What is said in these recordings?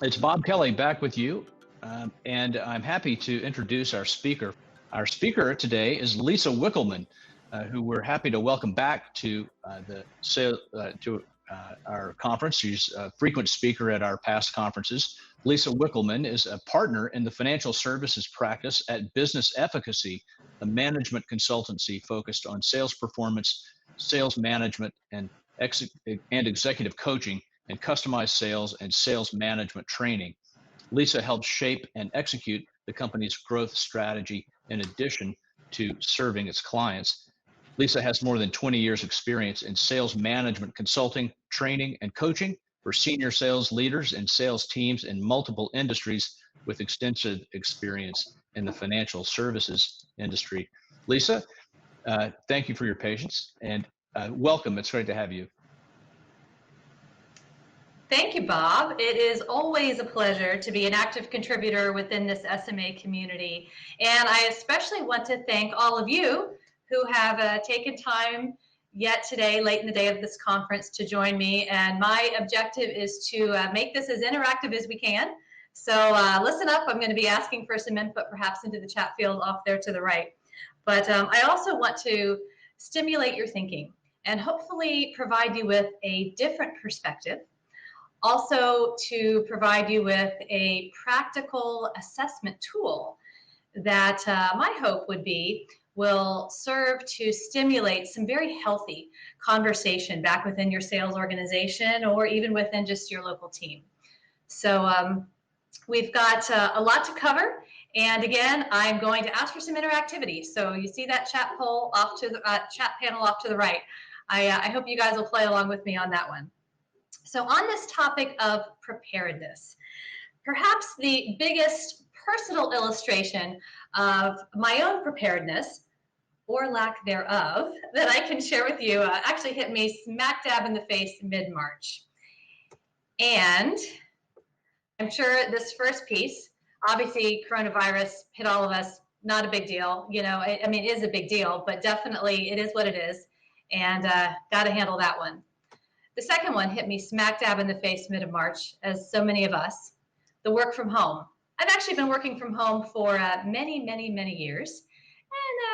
It's Bob Kelly back with you, and I'm happy to introduce our speaker. Our speaker today is Lisa Wicklman, who we're happy to welcome back to our conference. She's a frequent speaker at our past conferences. Lisa Wicklman is a partner in the financial services practice at Business Efficacy, a management consultancy focused on sales performance, sales management, and executive coaching, and customized sales and sales management training. Lisa helps shape and execute the company's growth strategy in addition to serving its clients. Lisa has more than 20 years experience in sales management consulting, training, and coaching for senior sales leaders and sales teams in multiple industries with extensive experience in the financial services industry. Lisa, thank you for your patience and welcome. It's great to have you. Thank you, Bob. It is always a pleasure to be an active contributor within this SMA community. And I especially want to thank all of you who have taken time yet today, late in the day of this conference, to join me. And my objective is to make this as interactive as we can. So listen up. I'm going to be asking for some input perhaps into the chat field off there to the right. But I also want to stimulate your thinking and hopefully provide you with a different perspective. Also to provide you with a practical assessment tool that my hope would be will serve to stimulate some very healthy conversation back within your sales organization or even within just your local team. So we've got a lot to cover. And again, I'm going to ask for some interactivity. So you see that chat poll off to the chat panel off to the right. I hope you guys will play along with me on that one. So on this topic of preparedness, perhaps the biggest personal illustration of my own preparedness, or lack thereof, that I can share with you actually hit me smack dab in the face mid-March. And I'm sure this first piece, obviously coronavirus hit all of us, not a big deal. You know, I mean, it is a big deal, but definitely it is what it is. And got to handle that one. The second one hit me smack dab in the face mid-March, as so many of us, the work from home. I've actually been working from home for many years,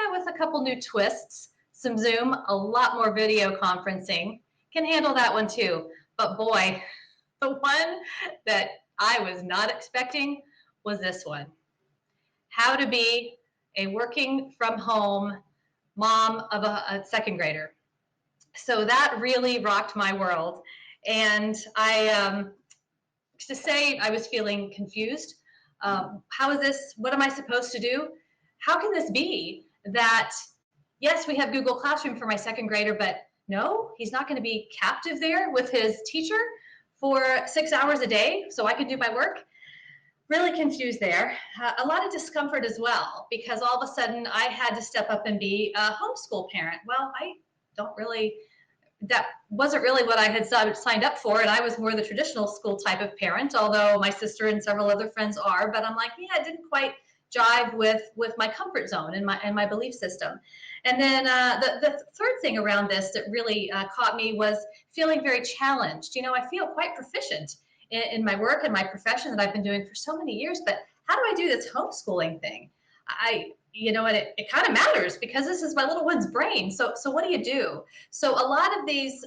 and with a couple new twists, some Zoom, a lot more video conferencing, can handle that one too. But boy, the one that I was not expecting was this one. How to be a working from home mom of a second grader. So that really rocked my world. And to say I was feeling confused. How is this? What am I supposed to do? How can this be that, yes, we have Google Classroom for my second grader, but no, he's not going to be captive there with his teacher for 6 hours a day so I can do my work? Really confused there. A lot of discomfort as well, because all of a sudden I had to step up and be a homeschool parent. Well, that wasn't really what I had signed up for, and I was more the traditional school type of parent, although my sister and several other friends are, but I'm like, yeah, it didn't quite jive with my comfort zone and my belief system. And then the third thing around this that really caught me was feeling very challenged. You know, I feel quite proficient in my work and my profession that I've been doing for so many years, but how do I do this homeschooling thing? You know, and it kind of matters because this is my little one's brain. So what do you do? So a lot of these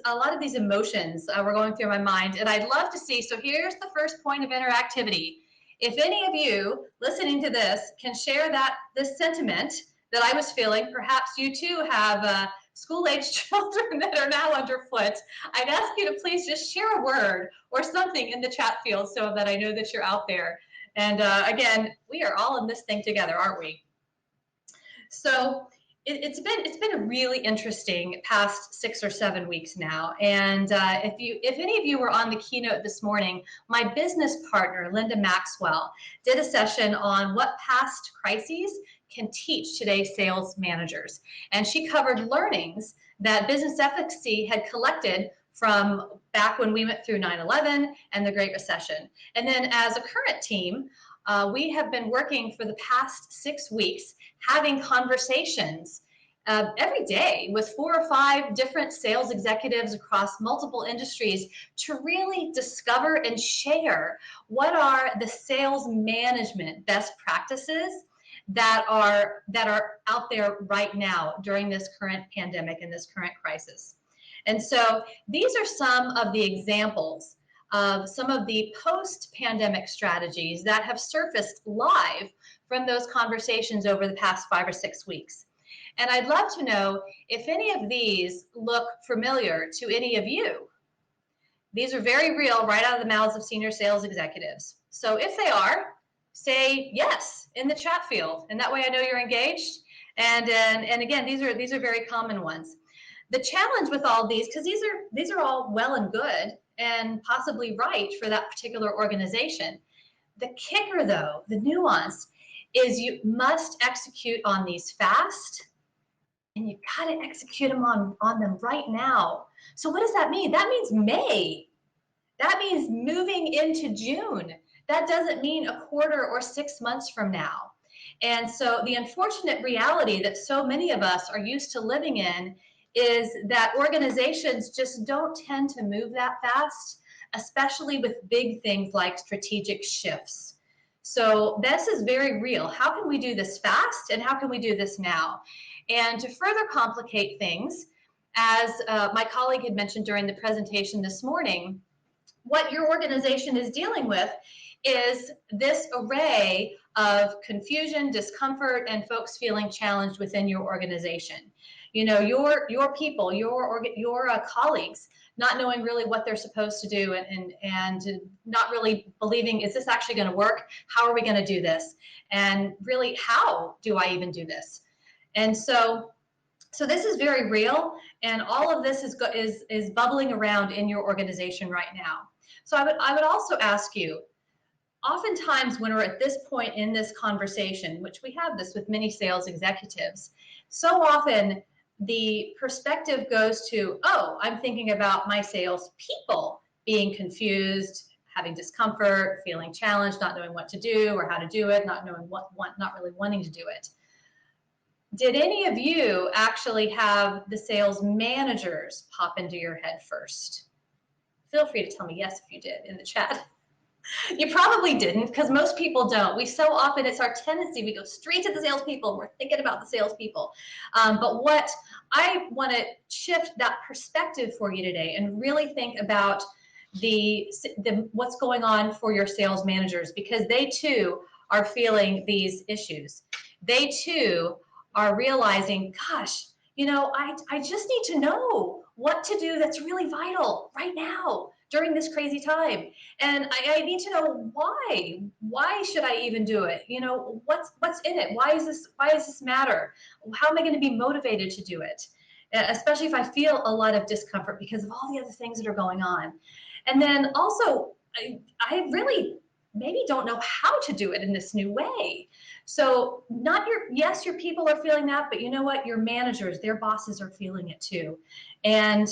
emotions were going through my mind, and I'd love to see. So here's the first point of interactivity. If any of you listening to this can share this sentiment that I was feeling, perhaps you too have school-age children that are now underfoot. I'd ask you to please just share a word or something in the chat field so that I know that you're out there. And again, we are all in this thing together, aren't we? So it's been a really interesting past 6 or 7 weeks now. And if any of you were on the keynote this morning, my business partner, Linda Maxwell, did a session on what past crises can teach today's sales managers. And she covered learnings that Business Efficacy had collected from back when we went through 9/11 and the Great Recession. And then as a current team, we have been working for the past 6 weeks having conversations every day with 4 or 5 different sales executives across multiple industries to really discover and share what are the sales management best practices that are out there right now during this current pandemic and this current crisis. And so these are some of the examples of some of the post-pandemic strategies that have surfaced live from those conversations over the past 5 or 6 weeks. And I'd love to know if any of these look familiar to any of you. These are very real, right out of the mouths of senior sales executives. So if they are, say yes in the chat field, and that way I know you're engaged. And again, these are very common ones. The challenge with all these, because these are all well and good and possibly right for that particular organization. The kicker, though, the nuance, is you must execute on these fast, and you got to execute them on them right now. So what does that mean? That means May. That means moving into June. That doesn't mean a quarter or 6 months from now. And so the unfortunate reality that so many of us are used to living in is that organizations just don't tend to move that fast, especially with big things like strategic shifts. So this is very real. How can we do this fast, and how can we do this now? And to further complicate things, as my colleague had mentioned during the presentation this morning, what your organization is dealing with is this array of confusion, discomfort, and folks feeling challenged within your organization. You know, your people, your colleagues, not knowing really what they're supposed to do, and not really believing, is this actually going to work? How are we going to do this? And really, how do I even do this? And so this is very real, and all of this is bubbling around in your organization right now. So I would also ask you, oftentimes when we're at this point in this conversation, which we have this with many sales executives, so often the perspective goes to, oh, I'm thinking about my sales people being confused, having discomfort, feeling challenged, not knowing what to do or how to do it, not knowing not really wanting to do it. Did any of you actually have the sales managers pop into your head first? Feel free to tell me yes if you did in the chat. You probably didn't, because most people don't. We so often, it's our tendency, we go straight to the salespeople. We're thinking about the salespeople. But what I want to shift that perspective for you today and really think about what's going on for your sales managers, because they too are feeling these issues. They too are realizing, gosh, you know, I just need to know what to do that's really vital right now during this crazy time. And I need to know why. Why should I even do it? You know, what's in it? Why does this matter? How am I going to be motivated to do it? Especially if I feel a lot of discomfort because of all the other things that are going on. And then also, I really maybe don't know how to do it in this new way. So yes, your people are feeling that, but you know what? Your managers, their bosses are feeling it too. And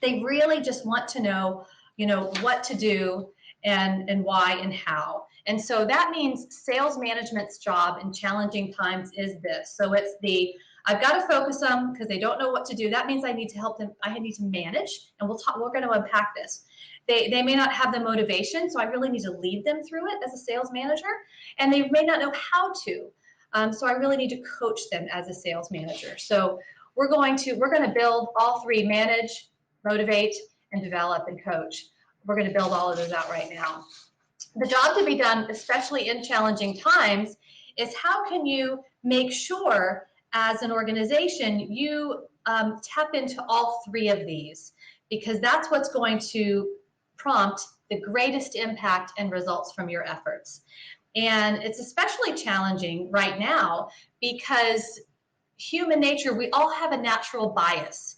they really just want to know, you know, what to do and why and how. And so that means sales management's job in challenging times is this. So it's I've got to focus them because they don't know what to do. That means I need to help them. I need to manage, and we're going to unpack this. They may not have the motivation, so I really need to lead them through it as a sales manager, and they may not know how to. So I really need to coach them as a sales manager. So we're going to build all three: manage, motivate, and develop and coach. We're going to build all of those out right now. The job to be done, especially in challenging times, is how can you make sure as an organization you tap into all three of these, because that's what's going to prompt the greatest impact and results from your efforts. And it's especially challenging right now because human nature, we all have a natural bias.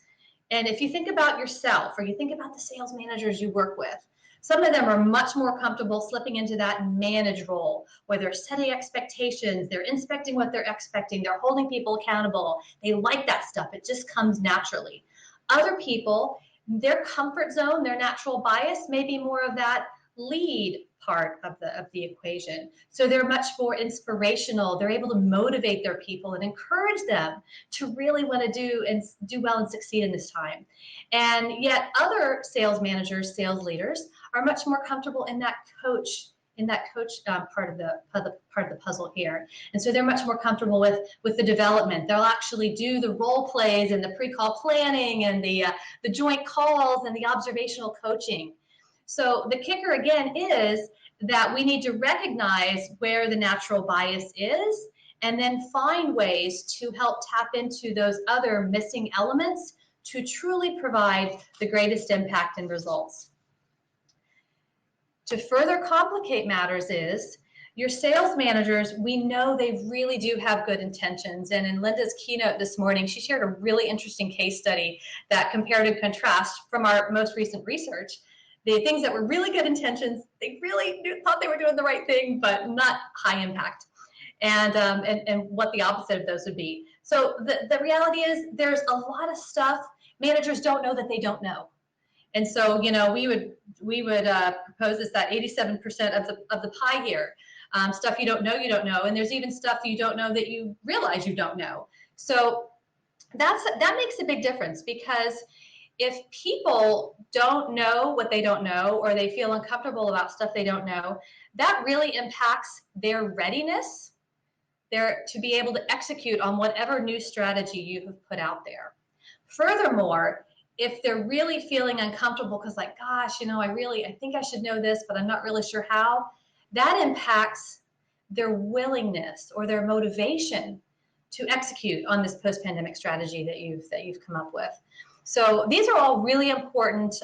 And if you think about yourself, or you think about the sales managers you work with, some of them are much more comfortable slipping into that manage role, where they're setting expectations, they're inspecting what they're expecting, they're holding people accountable. They like that stuff. It just comes naturally. Other people, their comfort zone, their natural bias may be more of that lead, part of the equation. So they're much more inspirational. They're able to motivate their people and encourage them to really want to do well and succeed in this time. And yet other sales managers, sales leaders are much more comfortable in that coach part of the puzzle here. And so they're much more comfortable with the development. They'll actually do the role plays and the pre-call planning and the joint calls and the observational coaching. So the kicker again is that we need to recognize where the natural bias is and then find ways to help tap into those other missing elements to truly provide the greatest impact and results. To further complicate matters is your sales managers, we know they really do have good intentions. And in Linda's keynote this morning, she shared a really interesting case study that compared and contrast from our most recent research. The things that were really good intentions, they really thought they were doing the right thing, but not high impact. And what the opposite of those would be. So the reality is there's a lot of stuff managers don't know that they don't know. And so, you know, we would propose this, that 87% of the pie here. Stuff you don't know, and there's even stuff you don't know that you realize you don't know. So that makes a big difference, because if people don't know what they don't know, or they feel uncomfortable about stuff they don't know, that really impacts their readiness to be able to execute on whatever new strategy you have put out there. Furthermore, if they're really feeling uncomfortable because, like, gosh, you know, I think I should know this, but I'm not really sure how, that impacts their willingness or their motivation to execute on this post-pandemic strategy that you've come up with. So these are all really important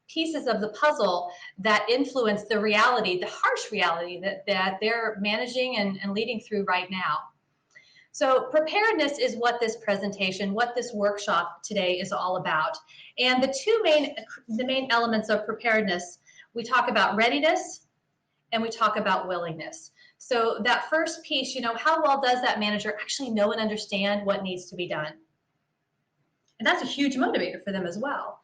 pieces of the puzzle that influence the reality, the harsh reality that they're managing and leading through right now. So preparedness is what this presentation, what this workshop today is all about. And the main elements of preparedness, we talk about readiness and we talk about willingness. So that first piece, you know, how well does that manager actually know and understand what needs to be done? And that's a huge motivator for them as well.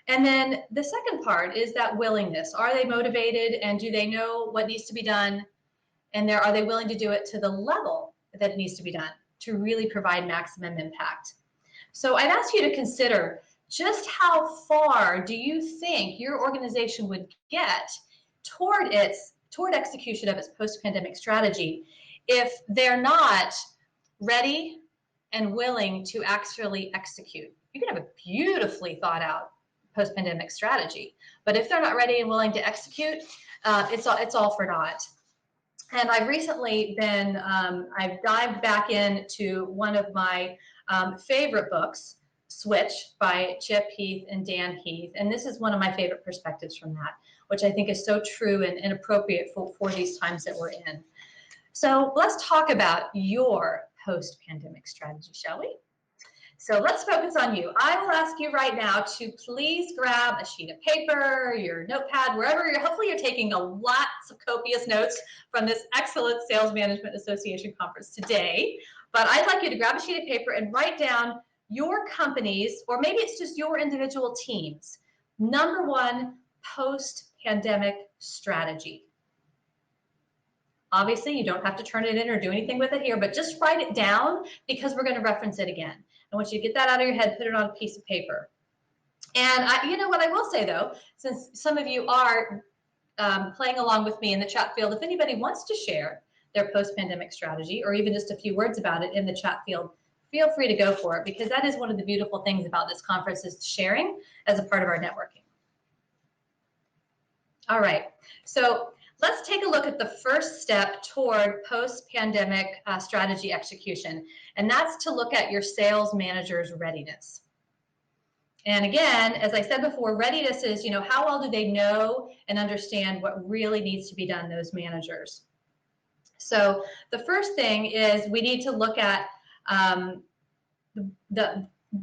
And then the second part is that willingness. Are they motivated, and do they know what needs to be done? And are they willing to do it to the level that it needs to be done to really provide maximum impact? So I'd ask you to consider just how far do you think your organization would get toward execution of its post-pandemic strategy if they're not ready and willing to actually execute. You can have a beautifully thought out post-pandemic strategy, but if they're not ready and willing to execute, it's all for naught. And I've recently I've dived back into one of my favorite books, Switch by Chip Heath and Dan Heath. And this is one of my favorite perspectives from that, which I think is so true and appropriate for these times that we're in. So let's talk about your post-pandemic strategy, shall we? So let's focus on you. I will ask you right now to please grab a sheet of paper, your notepad, wherever hopefully you're taking lots of copious notes from this excellent Sales Management Association conference today. But I'd like you to grab a sheet of paper and write down your company's, or maybe it's just your individual team's, #1 post-pandemic strategy. Obviously, you don't have to turn it in or do anything with it here, but just write it down because we're going to reference it again. I want you to get that out of your head, put it on a piece of paper. And you know what I will say, though, since some of you are playing along with me in the chat field, if anybody wants to share their post-pandemic strategy or even just a few words about it in the chat field, feel free to go for it, because that is one of the beautiful things about this conference, is sharing as a part of our networking. All right, so let's take a look at the first step toward post-pandemic strategy execution, and that's to look at your sales manager's readiness. And again, as I said before, readiness is, you know, how well do they know and understand what really needs to be done, those managers. So the first thing is we need to look at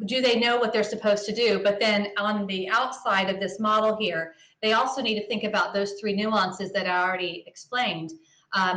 do they know what they're supposed to do? But then on the outside of this model here, they also need to think about those 3 nuances that I already explained.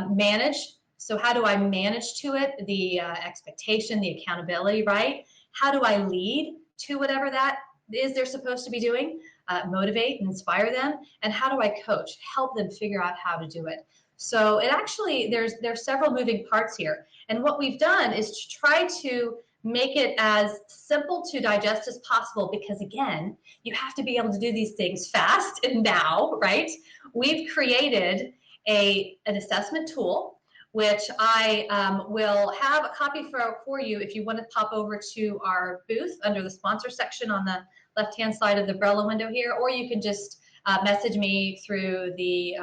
Manage, so how do I manage to it? The expectation, the accountability, right? How do I lead to whatever that is they're supposed to be doing? motivate and inspire them? And how do I coach, help them figure out how to do it? So it actually, there's several moving parts here. And what we've done is to try to make it as simple to digest as possible, because again, you have to be able to do these things fast and now, right? We've created an assessment tool, which I will have a copy for you if you want to pop over to our booth under the sponsor section on the left-hand side of the umbrella window here, or you can just message me through the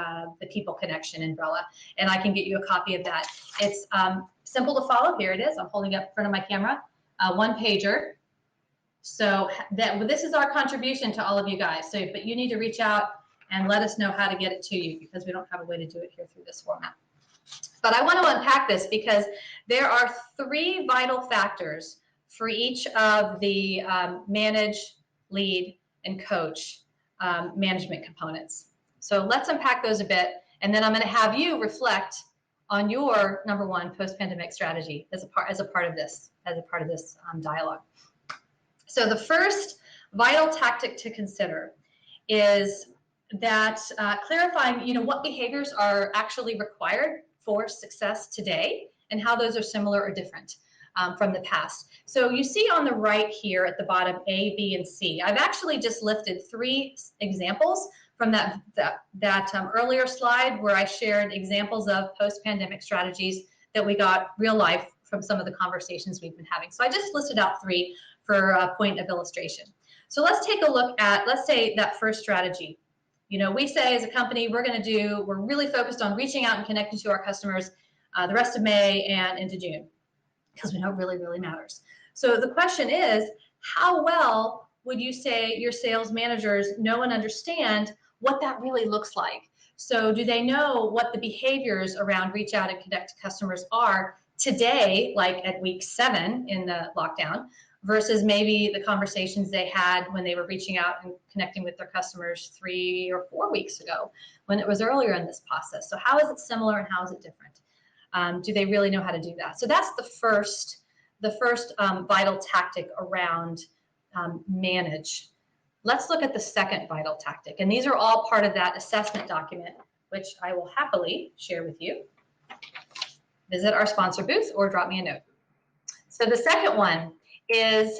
People Connection umbrella, and I can get you a copy of that. It's simple to follow. Here it is. I'm holding up in front of my camera. One pager. So this is our contribution to all of you guys. So, but you need to reach out and let us know how to get it to you, because we don't have a way to do it here through this format. But I want to unpack this because there are 3 vital factors for each of the manage, lead, and coach management components. So let's unpack those a bit, and then I'm going to have you reflect on your number 1 post-pandemic strategy as a part of this dialogue. So the first vital tactic to consider is that clarifying, what behaviors are actually required for success today and how those are similar or different from the past. So you see on the right here at the bottom, A, B, and C. I've actually just lifted 3 examples from that earlier slide where I shared examples of post-pandemic strategies that we got real life from some of the conversations we've been having. So I just listed out 3 for a point of illustration. So let's take a look at, let's say, that first strategy. We say as a company, we're really focused on reaching out and connecting to our customers the rest of May and into June, because we know it really, really matters. So the question is, how well would you say your sales managers know and understand what that really looks like? So do they know what the behaviors around reach out and connect to customers are today, like at week 7 in the lockdown, versus maybe the conversations they had when they were reaching out and connecting with their customers 3 or 4 weeks ago, when it was earlier in this process? So how is it similar and how is it different? Do they really know how to do that? So that's the first vital tactic around manage. Let's look at the second vital tactic. And these are all part of that assessment document, which I will happily share with you. Visit our sponsor booth or drop me a note. So the second one is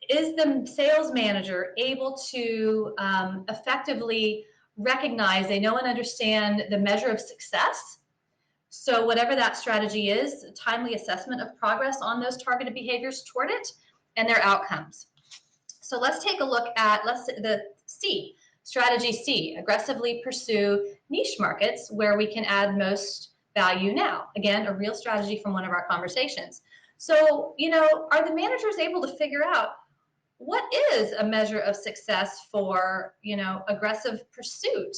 the sales manager able to effectively recognize, they know and understand the measure of success? So whatever that strategy is, a timely assessment of progress on those targeted behaviors toward it and their outcomes. So let's take a look at, the C, strategy C, aggressively pursue niche markets where we can add most value now. Again, a real strategy from one of our conversations. So, are the managers able to figure out what is a measure of success for, aggressive pursuit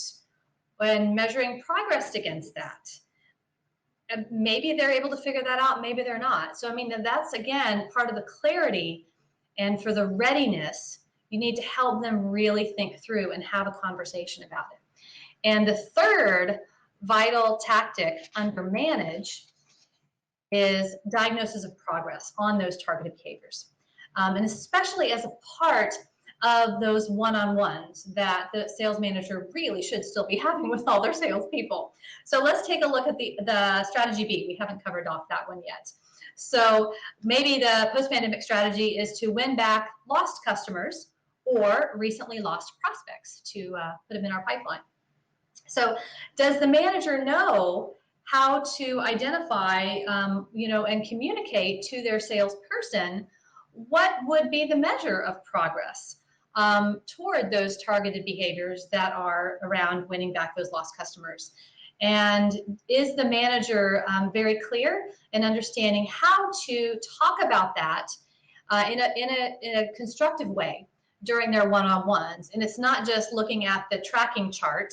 when measuring progress against that? And maybe they're able to figure that out, maybe they're not. So, that's, again, part of the clarity. And for the readiness, you need to help them really think through and have a conversation about it. And the third vital tactic under manage is diagnosis of progress on those targeted behaviors. And especially as a part of those one-on-ones that the sales manager really should still be having with all their salespeople. So let's take a look at the strategy B. We haven't covered off that one yet. So maybe the post-pandemic strategy is to win back lost customers or recently lost prospects to put them in our pipeline. So does the manager know how to identify, and communicate to their salesperson what would be the measure of progress toward those targeted behaviors that are around winning back those lost customers? And is the manager very clear in understanding how to talk about that in a constructive way during their one-on-ones? And it's not just looking at the tracking chart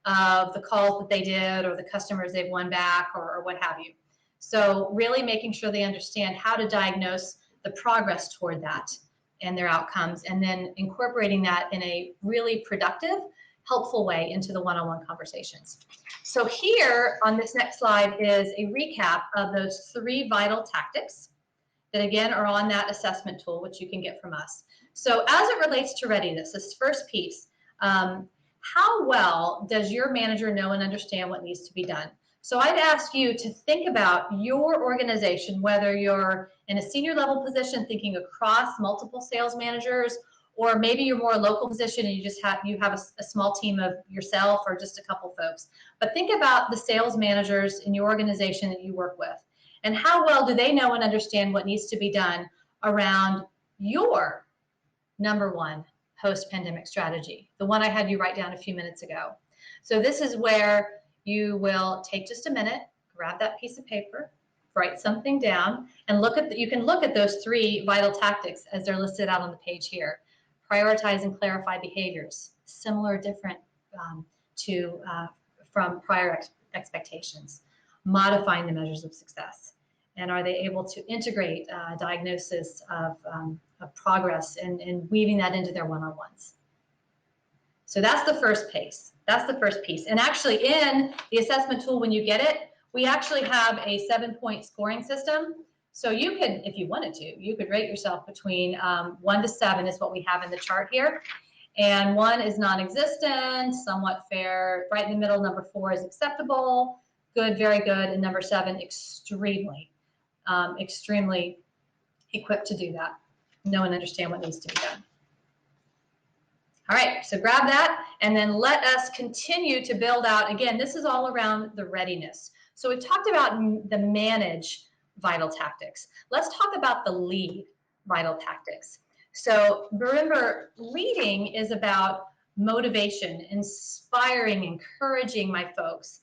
of the calls that they did or the customers they've won back or what have you. So really making sure they understand how to diagnose the progress toward that and their outcomes, and then incorporating that in a really productive, helpful way into the one-on-one conversations. So here on this next slide is a recap of those 3 vital tactics that again are on that assessment tool, which you can get from us. So as it relates to readiness, this first piece, how well does your manager know and understand what needs to be done? So I'd ask you to think about your organization, whether you're in a senior level position thinking across multiple sales managers, or maybe you're more a local position and you have a small team of yourself or just a couple folks. But think about the sales managers in your organization that you work with, and how well do they know and understand what needs to be done around your number one post-pandemic strategy, the one I had you write down a few minutes ago. So this is where you will take just a minute, grab that piece of paper, write something down, and you can look at those 3 vital tactics as they're listed out on the page here. Prioritize and clarify behaviors, similar or different from prior expectations. Modifying the measures of success. And are they able to integrate diagnosis of progress and weaving that into their one-on-ones? So that's the first piece. That's the first piece. And actually in the assessment tool, when you get it, we actually have a 7-point scoring system. So you could, if you wanted to, you could rate yourself between 1 to 7 is what we have in the chart here. And 1 is non-existent, somewhat fair, right in the middle, number 4 is acceptable, good, very good, and number 7, extremely equipped to do that. Know and understand what needs to be done. All right, so grab that, and then let us continue to build out. Again, this is all around the readiness. So we talked about the manage vital tactics. Let's talk about the lead vital tactics. So remember, leading is about motivation, inspiring, encouraging my folks,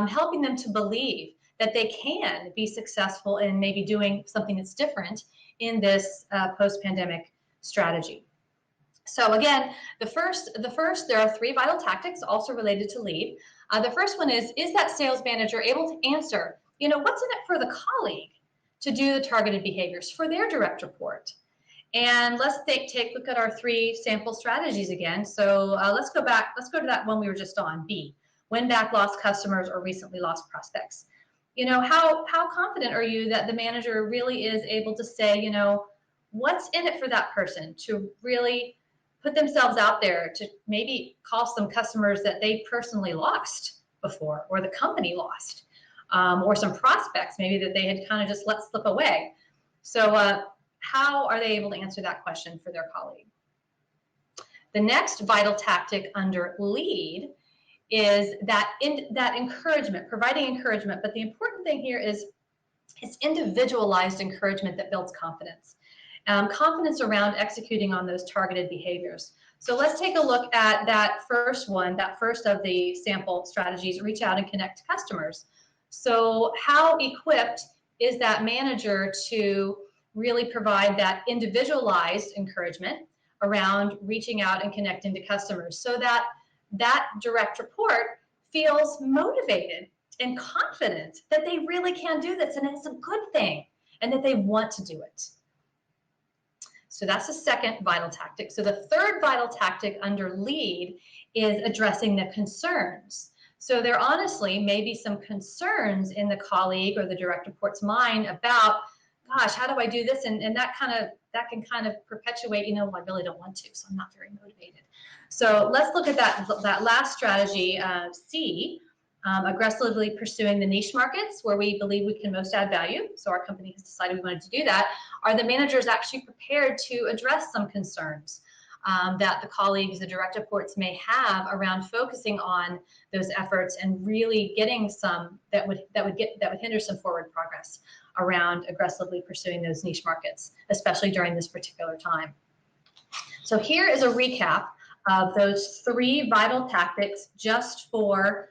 helping them to believe that they can be successful in maybe doing something that's different in this post-pandemic strategy. So again, the first, there are 3 vital tactics also related to lead. The first one is that sales manager able to answer, what's in it for the colleague to do the targeted behaviors for their direct report? And let's take a look at our 3 sample strategies again. So let's go to that one we were just on, B, win back lost customers or recently lost prospects. How confident are you that the manager really is able to say, what's in it for that person to really put themselves out there to maybe call some customers that they personally lost before, or the company lost, or some prospects maybe that they had kind of just let slip away. So how are they able to answer that question for their colleague? The next vital tactic under lead is that encouragement, providing encouragement. But the important thing here is it's individualized encouragement that builds confidence. Confidence around executing on those targeted behaviors. So let's take a look at that first one, that first of the sample strategies, reach out and connect to customers. So how equipped is that manager to really provide that individualized encouragement around reaching out and connecting to customers, so that that direct report feels motivated and confident that they really can do this and it's a good thing and that they want to do it. So that's the second vital tactic. So the third vital tactic under lead is addressing the concerns. So there honestly may be some concerns in the colleague or the direct report's mind about, gosh, how do I do this? And that can kind of perpetuate, I really don't want to, so I'm not very motivated. So let's look at that last strategy, C, aggressively pursuing the niche markets where we believe we can most add value. So our company has decided we wanted to do that. Are the managers actually prepared to address some concerns that the colleagues, the direct reports may have around focusing on those efforts and really getting some that would hinder some forward progress around aggressively pursuing those niche markets, especially during this particular time? So here is a recap of those 3 vital tactics just for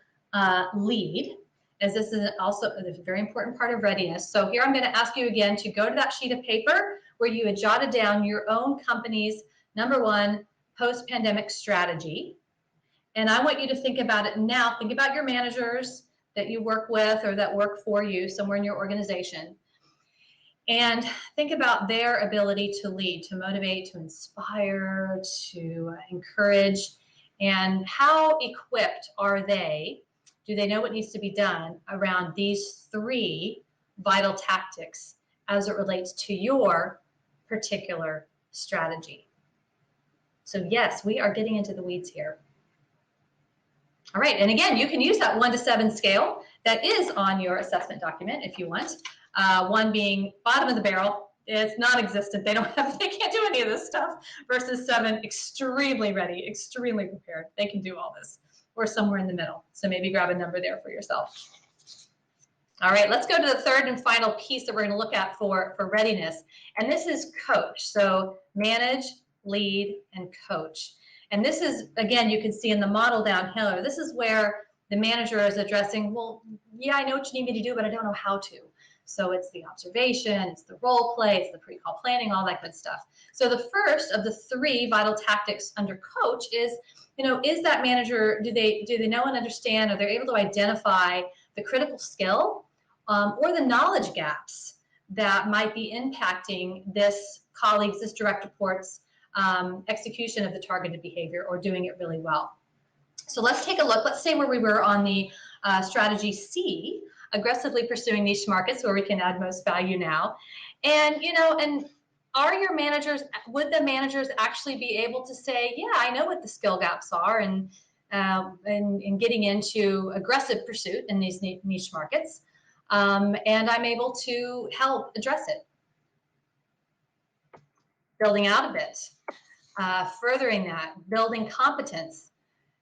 lead, as this is also a very important part of readiness. So here I'm going to ask you again to go to that sheet of paper where you had jotted down your own company's number 1 post-pandemic strategy. And I want you to think about it now. Think about your managers that you work with or that work for you somewhere in your organization. And think about their ability to lead, to motivate, to inspire, to encourage, and how equipped are they? Do they know what needs to be done around these 3 vital tactics as it relates to your particular strategy. So yes, we are getting into the weeds here. All right, and again, you can use that 1 to 7 scale that is on your assessment document if you want. 1 being bottom of the barrel, it's non-existent. They can't do any of this stuff. Versus 7, extremely ready, extremely prepared. They can do all this. Or somewhere in the middle. So maybe grab a number there for yourself. All right, let's go to the third and final piece that we're going to look at for readiness. And this is coach. So manage, lead, and coach. And this is, again, you can see in the model down here, this is where the manager is addressing, well, yeah, I know what you need me to do, but I don't know how to. So it's the observation, it's the role play, it's the pre-call planning, all that good stuff. So the first of the 3 vital tactics under coach is, is that manager, do they know and understand, are they able to identify the critical skill or the knowledge gaps that might be impacting this colleague's, this direct report's execution of the targeted behavior or doing it really well. So let's take a look. Let's say where we were on the strategy C, aggressively pursuing niche markets where we can add most value now. And, and are your managers, would the managers actually be able to say, yeah, I know what the skill gaps are and getting into aggressive pursuit in these niche markets, and I'm able to help address it. Building out a bit, furthering that, building competence.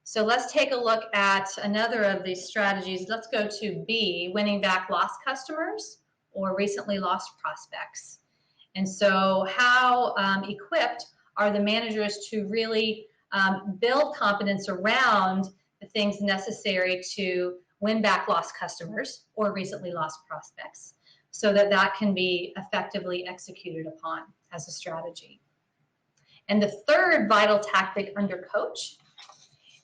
So let's take a look at another of these strategies. Let's go to B, winning back lost customers or recently lost prospects. And so how equipped are the managers to really build competence around the things necessary to win back lost customers or recently lost prospects so that that can be effectively executed upon as a strategy. And the third vital tactic under coach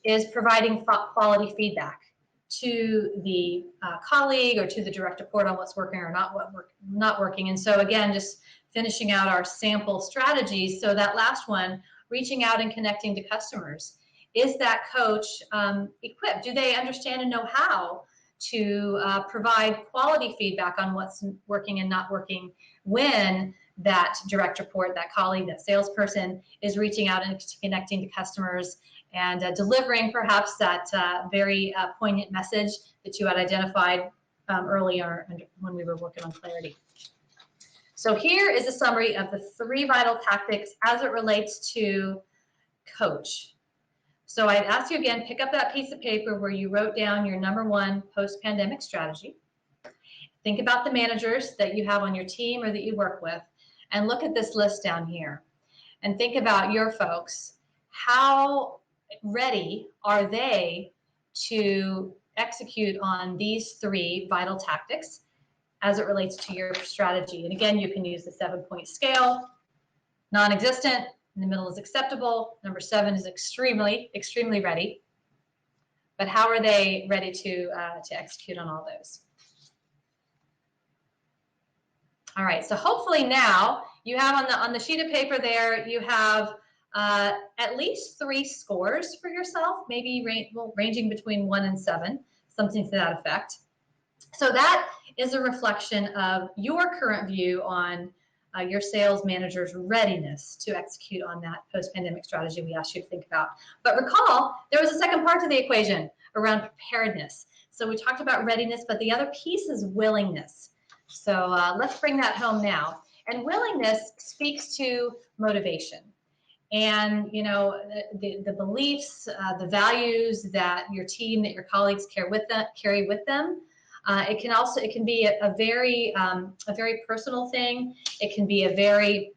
is providing quality feedback to the colleague or to the direct report on what's working or not working. And so again, just finishing out our sample strategies. So that last one, reaching out and connecting to customers. Is that coach equipped? Do they understand and know how to provide quality feedback on what's working and not working when that direct report, that colleague, that salesperson is reaching out and connecting to customers and delivering perhaps that very poignant message that you had identified earlier when we were working on clarity. So here is a summary of the 3 vital tactics as it relates to coach. So I'd ask you again, pick up that piece of paper where you wrote down your #1 post-pandemic strategy. Think about the managers that you have on your team or that you work with, and look at this list down here. And think about your folks. How ready are they to execute on these 3 vital tactics as it relates to your strategy? And again, you can use the 7-point scale. Non-existent, in the middle is acceptable. Number 7 is extremely, extremely ready. But how are they ready to execute on all those? All right, so hopefully now you have on the sheet of paper there, you have at least 3 scores for yourself, maybe ranging between 1 and 7, something to that effect. So that is a reflection of your current view on your sales manager's readiness to execute on that post-pandemic strategy we asked you to think about. But recall, there was a second part to the equation around preparedness. So we talked about readiness, but the other piece is willingness. So let's bring that home now. And willingness speaks to motivation. And the beliefs, the values that your team, that your colleagues carry with them. It can be a very personal thing. It can be a very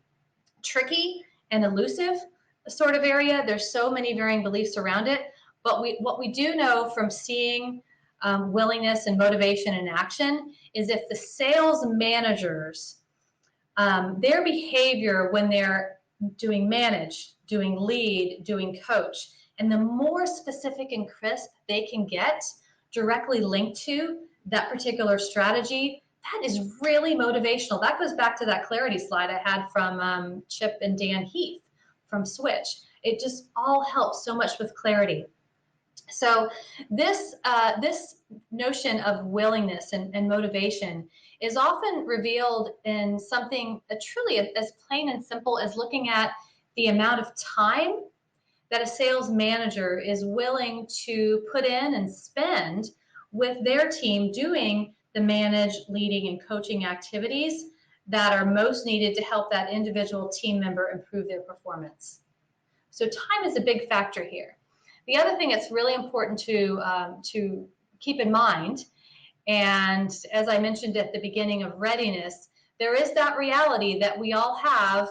tricky and elusive sort of area. There's so many varying beliefs around it. But what we do know from seeing willingness and motivation in action is if the sales managers, their behavior when they're doing manage, doing lead, doing coach, and the more specific and crisp they can get directly linked to that particular strategy, that is really motivational. That goes back to that clarity slide I had from Chip and Dan Heath from Switch. It just all helps so much with clarity. So this notion of willingness and motivation is often revealed in something truly as plain and simple as looking at the amount of time that a sales manager is willing to put in and spend with their team doing the manage, leading, and coaching activities that are most needed to help that individual team member improve their performance. So time is a big factor here. The other thing that's really important to keep in mind, and as I mentioned at the beginning of readiness, there is that reality that we all have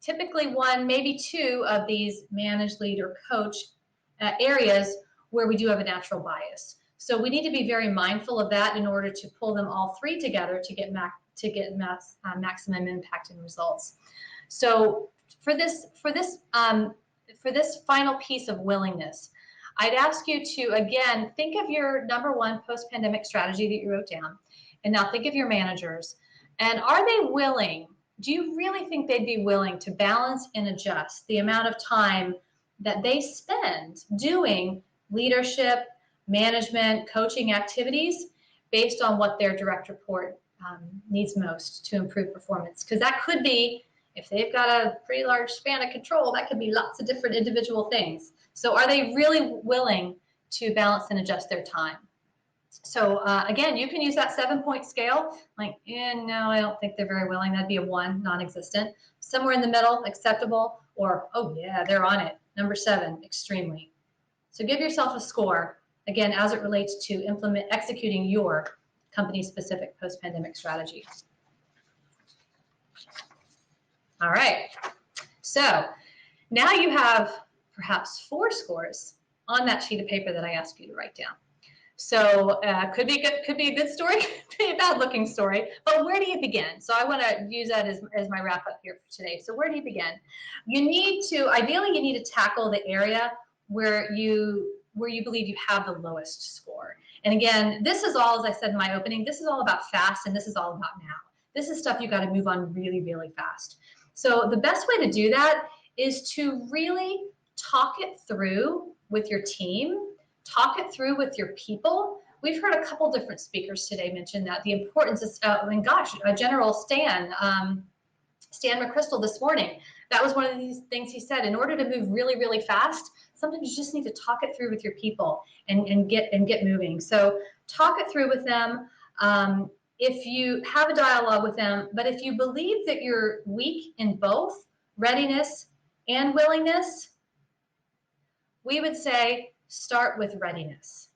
typically one, maybe two of these manage, lead, or coach areas where we do have a natural bias. So we need to be very mindful of that in order to pull them all three together to get maximum impact and results. So for this final piece of willingness, I'd ask you to, again, think of your number one post-pandemic strategy that you wrote down, and now think of your managers. And are they willing? Do you really think they'd be willing to balance and adjust the amount of time that they spend doing leadership, management, coaching activities based on what their direct report needs most to improve performance? Because that could be, if they've got a pretty large span of control, that could be lots of different individual things. So are they really willing to balance and adjust their time? So again, you can use that 7-point scale. Like, no, I don't think they're very willing. That'd be a 1, non-existent. Somewhere in the middle, acceptable, or, oh yeah, they're on it. Number 7, extremely. So give yourself a score, again, as it relates to executing your company-specific post-pandemic strategy. All right. So now you have perhaps 4 scores on that sheet of paper that I asked you to write down. So could be a good story, could be a bad looking story, but where do you begin? So I want to use that as my wrap up here for today. So where do you begin? You need to, ideally you need to tackle the area where you believe you have the lowest score. And again, this is all, as I said in my opening, this is all about fast, and this is all about now. This is stuff you got to move on really, really fast. So the best way to do that is to really talk it through with your team. Talk it through with your people. We've heard a couple different speakers today mention that the importance is, General Stan McChrystal this morning, that was one of these things he said. In order to move really, really fast, sometimes you just need to talk it through with your people and get moving. So talk it through with them. If you have a dialogue with them, but if you believe that you're weak in both readiness and willingness, we would say, start with readiness.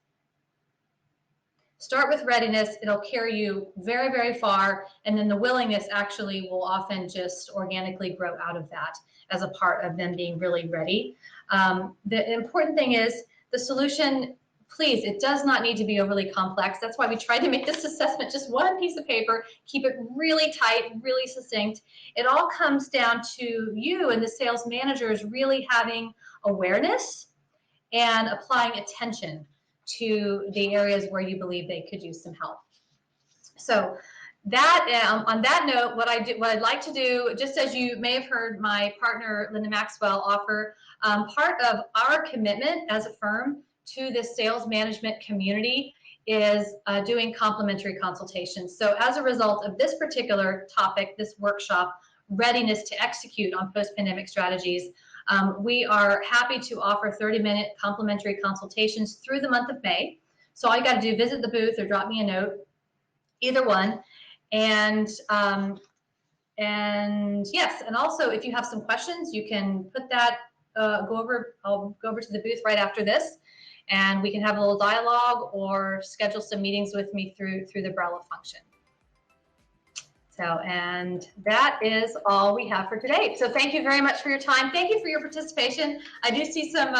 Start with readiness. It'll carry you very, very far. And then the willingness actually will often just organically grow out of that as a part of them being really ready. The important thing is the solution, please, it does not need to be overly complex. That's why we tried to make this assessment just one piece of paper, keep it really tight, really succinct. It all comes down to you and the sales managers really having awareness and applying attention to the areas where you believe they could use some help. So that, on that note, what I'd like to do, just as you may have heard my partner Linda Maxwell offer, part of our commitment as a firm to this sales management community is doing complimentary consultations. So as a result of this particular topic, this workshop, readiness to execute on post-pandemic strategies, we are happy to offer 30-minute complimentary consultations through the month of May. So all you got to do, visit the booth or drop me a note, either one. And yes, and also if you have some questions, you can put that, I'll go over to the booth right after this, and we can have a little dialogue or schedule some meetings with me through the Wrapup function. So, and that is all we have for today. So thank you very much for your time. Thank you for your participation. I do see some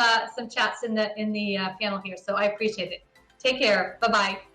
chats in the panel here, so I appreciate it. Take care. Bye-bye.